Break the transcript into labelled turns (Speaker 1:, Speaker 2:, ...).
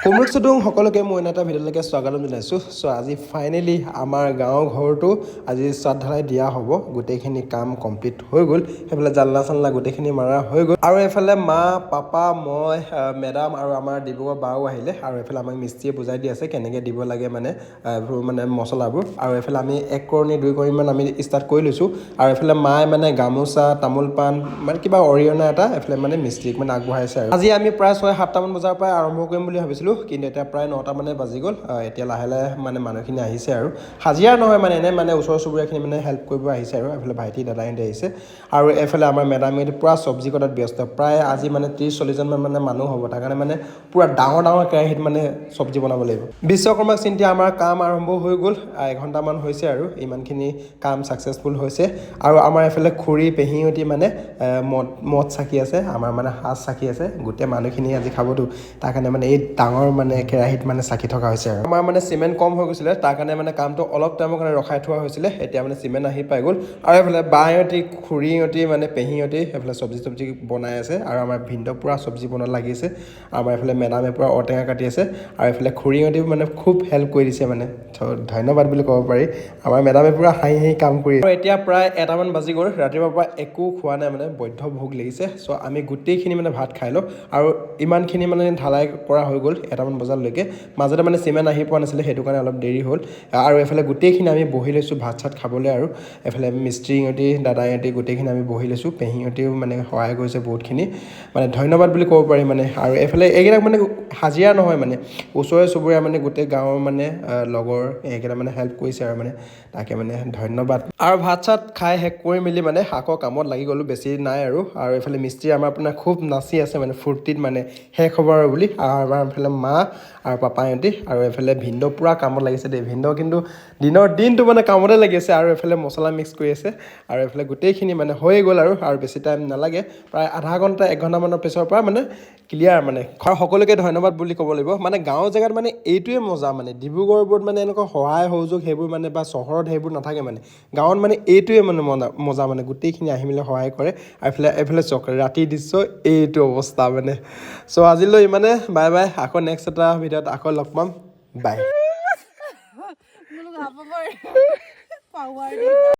Speaker 1: কুমৰুকচুদুং সকলোকে মই এটা ভিডিঅ'লৈকে স্বাগতম জনাইছোঁ। চ' আজি ফাইনেলি আমাৰ গাঁৱৰ ঘৰটো আজি চাদ ঢালাই দিয়া হ'ব। গোটেইখিনি কাম কমপ্লিট হৈ গ'ল। সেইফালে জালনা চালনা গোটেইখিনি মাৰা হৈ গ'ল আৰু এইফালে মা পাপা মই মেডাম আৰু আমাৰ ডিব্ৰুগড় বাও আহিলে আৰু এইফালে আমাক মিস্ত্ৰীয়ে বুজাই দি আছে কেনেকৈ দিব লাগে মানে মছলাবোৰ। আৰু এইফালে আমি 1 কৰণী 2 কৰণীমান আমি ষ্টাৰ্ট কৰি লৈছোঁ আৰু এইফালে মায়ে মানে গামোচা তামোল পাণ মানে কিবা অৰিহণা এটা এইফালে মানে মিস্ত্ৰীক মানে আগবঢ়াইছে। আৰু আজি আমি প্ৰায় 6-7টামান বজাৰ পৰা আৰম্ভ কৰিম বুলি ভাবিছিলোঁ, কিন্তু এতিয়া প্ৰায় 9টা মানে বাজি গ'ল। এতিয়া লাহে লাহে মানে মানুহখিনি আহিছে আৰু হাজিৰা নহয় মানে এনে মানে ওচৰ চুবুৰীয়াখিনি মানে হেল্প কৰিব আহিছে আৰু এইফালে ভাইটি দাদাহঁতে আহিছে আৰু এইফালে আমাৰ মেডামে পূৰা চব্জি কটাত ব্যস্ত। প্ৰায় আজি মানে 30-40জনমান মানে মানুহ হ'ব, তাৰ কাৰণে মানে পূৰা ডাঙৰ ডাঙৰ কেৰাহীত মানে চব্জি বনাব লাগিব। বিশ্বকৰ্মাক চিন্তি আমাৰ কাম আৰম্ভ হৈ গ'ল। 1 ঘণ্টামান হৈছে আৰু ইমানখিনি কাম ছাকচেছফুল হৈছে। আৰু আমাৰ এইফালে খুৰী পেহীহঁতি মানে মদ চাকি আছে, আমাৰ মানে সাজ চাকি আছে। গোটেই মানুহখিনি আজি খাবতো, তাৰ কাৰণে মানে এই ডাঙৰ মানে কেৰাহীত মানে চাকি থকা হৈছে। আৰু আমাৰ মানে চিমেণ্ট কম হৈ গৈছিলে, তাৰ কাৰণে মানে কামটো অলপ টাইমৰ কাৰণে ৰখাই থোৱা হৈছিলে। এতিয়া মানে চিমেণ্ট আহি পাই গ'ল আৰু এইফালে বাহঁতি খুৰীহঁতি মানে পেহীহঁতি সেইফালে চব্জি বনাই আছে আৰু আমাৰ ভিনদেউ পূৰা চব্জি বনোৱাত লাগিছে। আমাৰ এইফালে মেডামে পূৰা ঔটেঙা কাটি আছে আৰু এইফালে খুৰীহঁতিও মানে খুব হেল্প কৰি দিছে মানে ধন্যবাদ বুলি ক'ব পাৰি। আমাৰ মেডামে পূৰা হাঁহি হাঁহি কাম কৰি আছে। আৰু এতিয়া প্ৰায় 1টামান বাজি গ'ল, ৰাতিপুৱাৰ পৰা একো খোৱা নাই মানে বৈধ্য ভোক লাগিছে। চ' আমি গোটেইখিনি মানে ভাত খাই লওঁ আৰু ইমানখিনি মানে ঢালাই কৰা হৈ গ'ল 1টামান বজালৈকে। মাজতে মানে চিমেণ্ট আহি পোৱা নাছিলে, সেইটো কাৰণে অলপ দেৰি হ'ল। আৰু এইফালে গোটেইখিনি আমি বহি লৈছোঁ ভাত চাত খাবলৈ। আৰু এইফালে মিস্ত্ৰীহঁতি দাদাহঁতি গোটেইখিনি আমি বহি লৈছোঁ। পেহীহঁতিও মানে সহায় কৰিছে বহুতখিনি, মানে ধন্যবাদ বুলি ক'ব পাৰি মানে। আৰু এইফালে এইকেইটাক মানে হাজিৰা নহয় মানে ওচৰে চুবুৰীয়া মানে গোটেই গাঁৱৰ মানে লগৰ এইকেইটা মানে হেল্প কৰিছে আৰু মানে তাকে মানে ধন্যবাদ। আৰু ভাত চাত খাই শেষ কৰি মেলি মানে আকৌ কামত লাগি গ'লোঁ, বেছি নাই আৰু এইফালে মিস্ত্ৰী আমাৰ আপোনাৰ খুব নাচি আছে মানে ফূৰ্তিত মানে শেষ হ'ব আৰু বুলি। আৰু আমাৰ এইফালে মা আৰু পাপাহঁতি আৰু এইফালে ভিনদেউ পূৰা কামত লাগিছে দেই। ভিনদেউ কিন্তু দিনৰ দিনটো মানে কামতে লাগি আছে আৰু এইফালে মছলা মিক্স কৰি আছে আৰু এইফালে গোটেইখিনি মানে হৈয়ে গ'ল আৰু বেছি টাইম নালাগে। প্ৰায় আধা ঘণ্টা 1 ঘণ্টামানৰ পিছৰ পৰা মানে ক্লিয়াৰ মানে। আৰু সকলোকে ধন্যবাদ বুলি ক'ব লাগিব। মানে গাঁৱৰ জেগাত মানে এইটোৱে মজা মানে, ডিব্ৰুগড়বোৰত মানে এনেকুৱা সহায় সহযোগ সেইবোৰ মানে বা চহৰত সেইবোৰ নাথাকে মানে। গাঁৱত মানে এইটোৱে মানে মজা মানে, গোটেইখিনি আহি মেলি সহায় কৰে। আৰু এইফালে চক ৰাতি দৃশ্য এইটো অৱস্থা মানে। চ' আজিলৈ ইমানে, বাই বাই। আকৌ নেক্সট এটা ভিডিঅ'ত আকৌ লগ পাম, বাই।